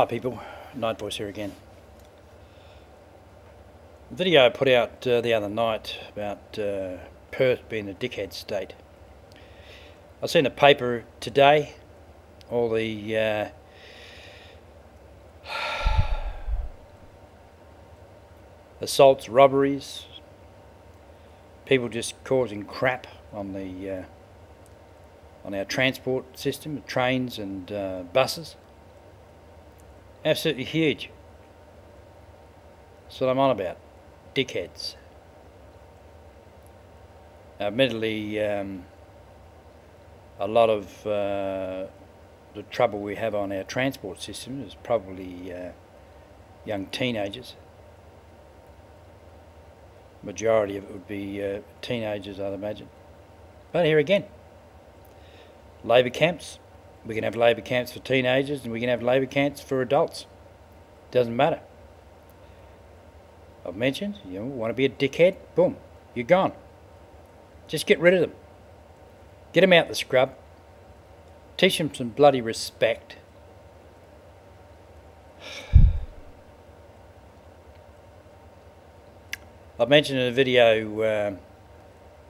Hi people, Night Voice here again. The video I put out the other night about Perth being a dickhead state. I've seen the paper today, all the assaults, robberies, people just causing crap on the on our transport system, trains and buses. Absolutely huge. That's what I'm on about. Dickheads. Admittedly, a lot of the trouble we have on our transport system is probably young teenagers. Majority of it would be teenagers, I'd imagine. But here again, labour camps. We can have labour camps for teenagers and we can have labour camps for adults. Doesn't matter. I've mentioned, you want to be a dickhead? Boom, you're gone. Just get rid of them. Get them out the scrub. Teach them some bloody respect. I've mentioned in a video,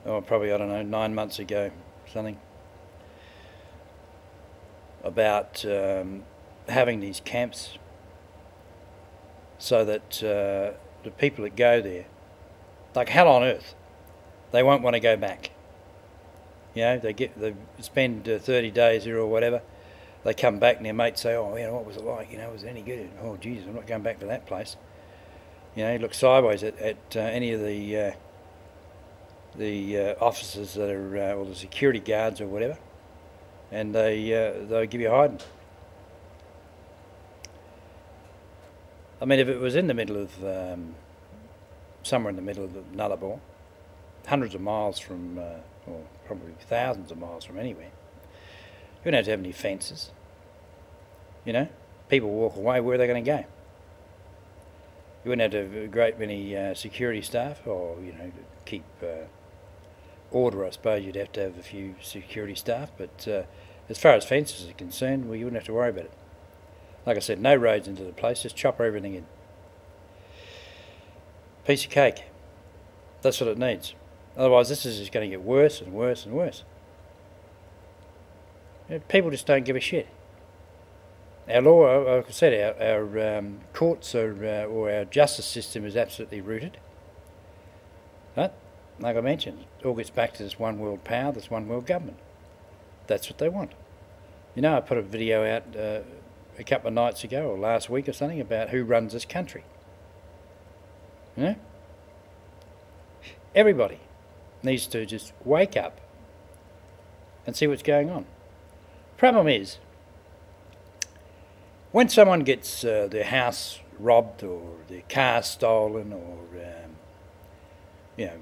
probably, I don't know, 9 months ago, something, about having these camps so that the people that go there, like hell on earth, they won't want to go back. You know, they spend 30 days here or whatever, they come back and their mates say, oh, you know, what was it like? You know, was it any good? Oh, Jesus, I'm not going back to that place. You know, look sideways at any of the officers that are, or the security guards or whatever, and they'll give you a hiding. I mean, if it was in the middle of, somewhere in the middle of the Nullarbor, hundreds of miles from, or probably thousands of miles from anywhere, you wouldn't have to have any fences. You know, people walk away, where are they going to go? You wouldn't have to have a great many security staff, or, you know, to keep order, I suppose you'd have to have a few security staff, but as far as fences are concerned, well, you wouldn't have to worry about it. Like I said, no roads into the place, just chopper everything in. Piece of cake. That's what it needs. Otherwise, this is just going to get worse and worse and worse. You know, people just don't give a shit. Our law, like I said, our courts are, or our justice system is absolutely rooted. But, like I mentioned, it all gets back to this one world power, this one world government. That's what they want. You know, I put a video out a couple of nights ago, or last week or something, about who runs this country. You know? Everybody needs to just wake up and see what's going on. Problem is, when someone gets their house robbed or their car stolen or you know,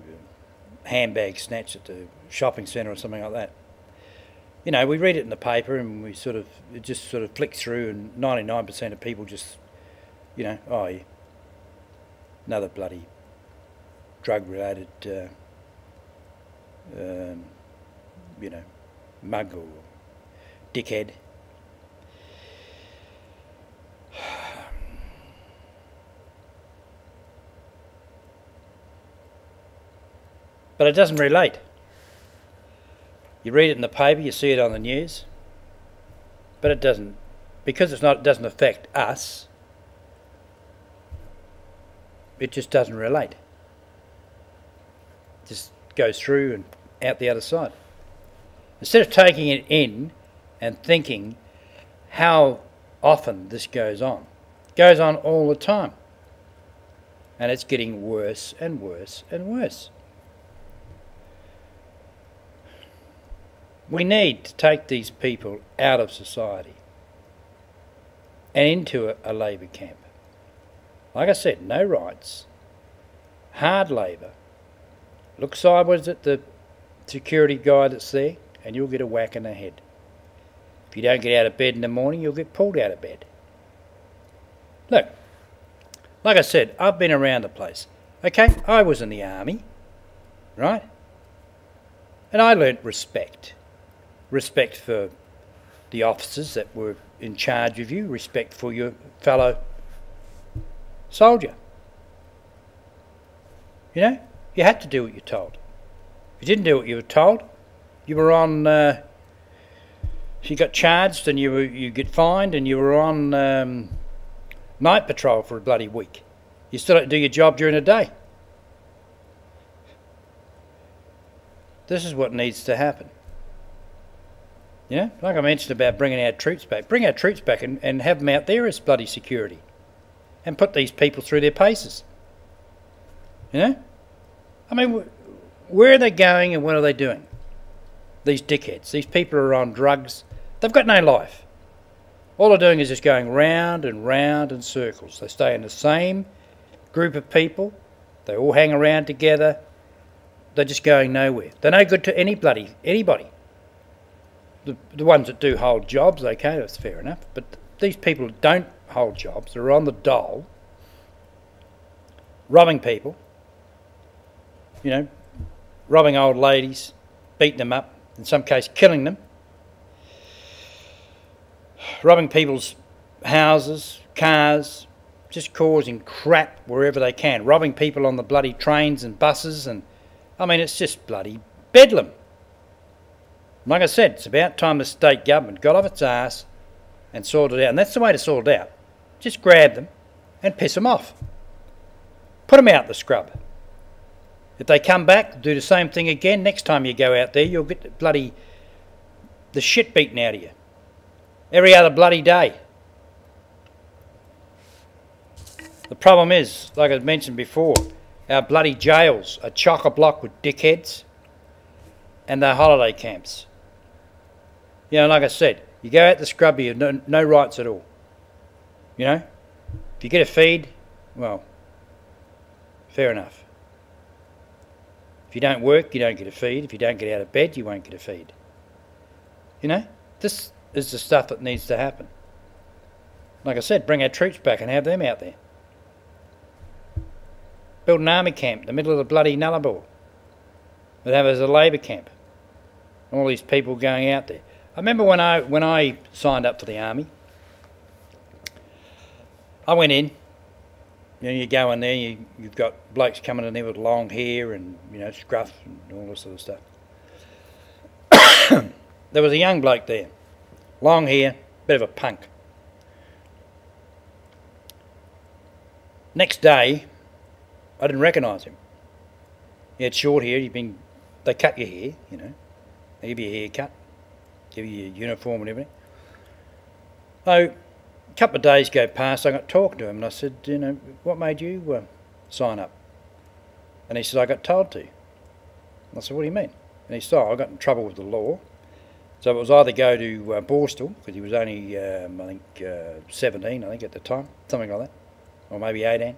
handbag snatched at the shopping centre or something like that, you know, we read it in the paper and we it just sort of flicks through, and 99% of people just, you know, oh, yeah, another bloody drug-related, you know, mug or dickhead. But it doesn't relate. You read it in the paper, you see it on the news, but it doesn't, because it doesn't affect us, it just doesn't relate. It just goes through and out the other side. Instead of taking it in and thinking how often this goes on. It goes on all the time. And it's getting worse and worse and worse. We need to take these people out of society and into a labour camp. Like I said, no rights, hard labour. Look sideways at the security guy that's there and you'll get a whack in the head. If you don't get out of bed in the morning, you'll get pulled out of bed. Look, like I said, I've been around the place. Okay, I was in the army, right? And I learnt respect. Respect for the officers that were in charge of you, respect for your fellow soldier. You know, you had to do what you're told. If you didn't do what you were told, you were on. If you got charged and you get fined, and you were on night patrol for a bloody week. You still had to do your job during the day. This is what needs to happen. You know, like I mentioned about bringing our troops back. Bring our troops back and have them out there as bloody security. And put these people through their paces. You know? I mean, where are they going and what are they doing? These dickheads. These people are on drugs. They've got no life. All they're doing is just going round and round in circles. They stay in the same group of people. They all hang around together. They're just going nowhere. They're no good to anybody. The ones that do hold jobs, okay, that's fair enough. But these people who don't hold jobs, they're on the dole, robbing people, you know, robbing old ladies, beating them up, in some case killing them, robbing people's houses, cars, just causing crap wherever they can, robbing people on the bloody trains and buses, and I mean, it's just bloody bedlam. Like I said, it's about time the state government got off its ass and sorted it out. And that's the way to sort it out. Just grab them and piss them off. Put them out the scrub. If they come back, do the same thing again. Next time you go out there, you'll get the shit beaten out of you. Every other bloody day. The problem is, like I mentioned before, our bloody jails are chock-a-block with dickheads and their holiday camps. You know, like I said, you go out the scrub, you have no rights at all. You know? If you get a feed, well, fair enough. If you don't work, you don't get a feed. If you don't get out of bed, you won't get a feed. You know? This is the stuff that needs to happen. Like I said, bring our troops back and have them out there. Build an army camp in the middle of the bloody Nullarbor. But have it as a labour camp. All these people going out there. I remember when I signed up for the army, I went in. You know, you go in there, you've got blokes coming in there with long hair and, you know, scruff and all this sort of stuff. There was a young bloke there, long hair, bit of a punk. Next day, I didn't recognise him. He had short hair. They cut your hair, you know. They give you a haircut, give you your uniform and everything. So, a couple of days go past, I got talking to him and I said, you know, what made you sign up? And he said, I got told to. And I said, what do you mean? And he said, oh, I got in trouble with the law. So it was either go to Borstal, because he was only, I think, 17, I think, at the time, something like that, or maybe 18.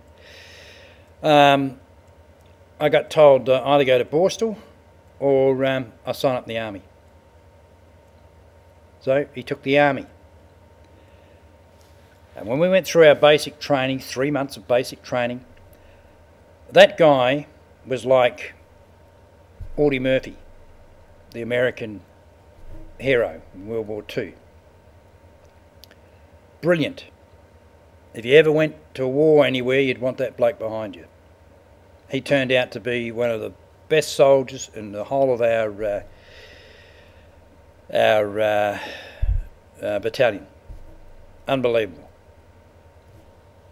I got told either go to Borstal or I sign up in the army. So he took the army. And when we went through our basic training, 3 months of basic training, that guy was like Audie Murphy, the American hero in World War II. Brilliant. If you ever went to a war anywhere, you'd want that bloke behind you. He turned out to be one of the best soldiers in the whole of our battalion. Unbelievable.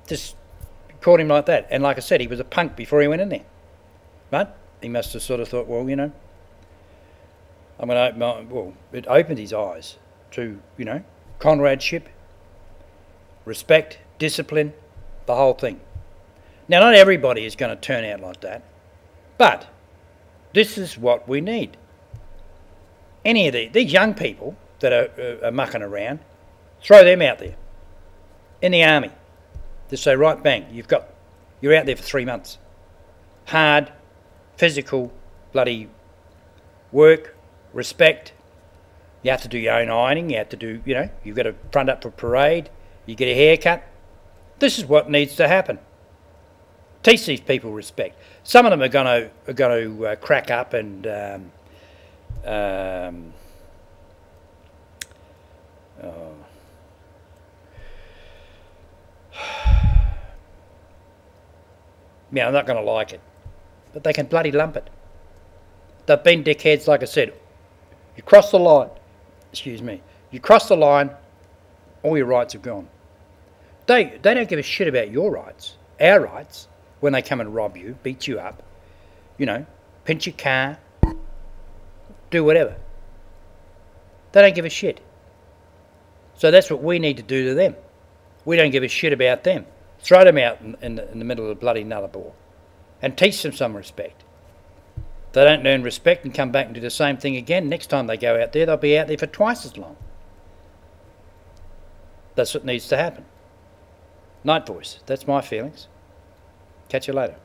Just caught him like that. And like I said, he was a punk before he went in there. But he must have sort of thought, well, you know, I'm going to open my... Well, it opened his eyes to, you know, comradeship, respect, discipline, the whole thing. Now, not everybody is going to turn out like that, but this is what we need. Any of these young people that are mucking around, throw them out there in the army. Just say, right, bang, you're out there for 3 months. Hard, physical, bloody work, respect. You have to do your own ironing. You have to do, you know, you've got to front up for parade. You get a haircut. This is what needs to happen. Teach these people respect. Some of them are going to crack up and Yeah, I'm not going to like it. But they can bloody lump it. They've been dickheads, like I said. You cross the line. Excuse me. You cross the line, all your rights are gone. They don't give a shit about your rights. Our rights, when they come and rob you, beat you up, you know, pinch your car, do whatever. They don't give a shit. So that's what we need to do to them. We don't give a shit about them. Throw them out in the middle of the bloody Nullarbor and teach them some respect. If they don't learn respect and come back and do the same thing again, next time they go out there, they'll be out there for twice as long. That's what needs to happen. Night, boys. That's my feelings. Catch you later.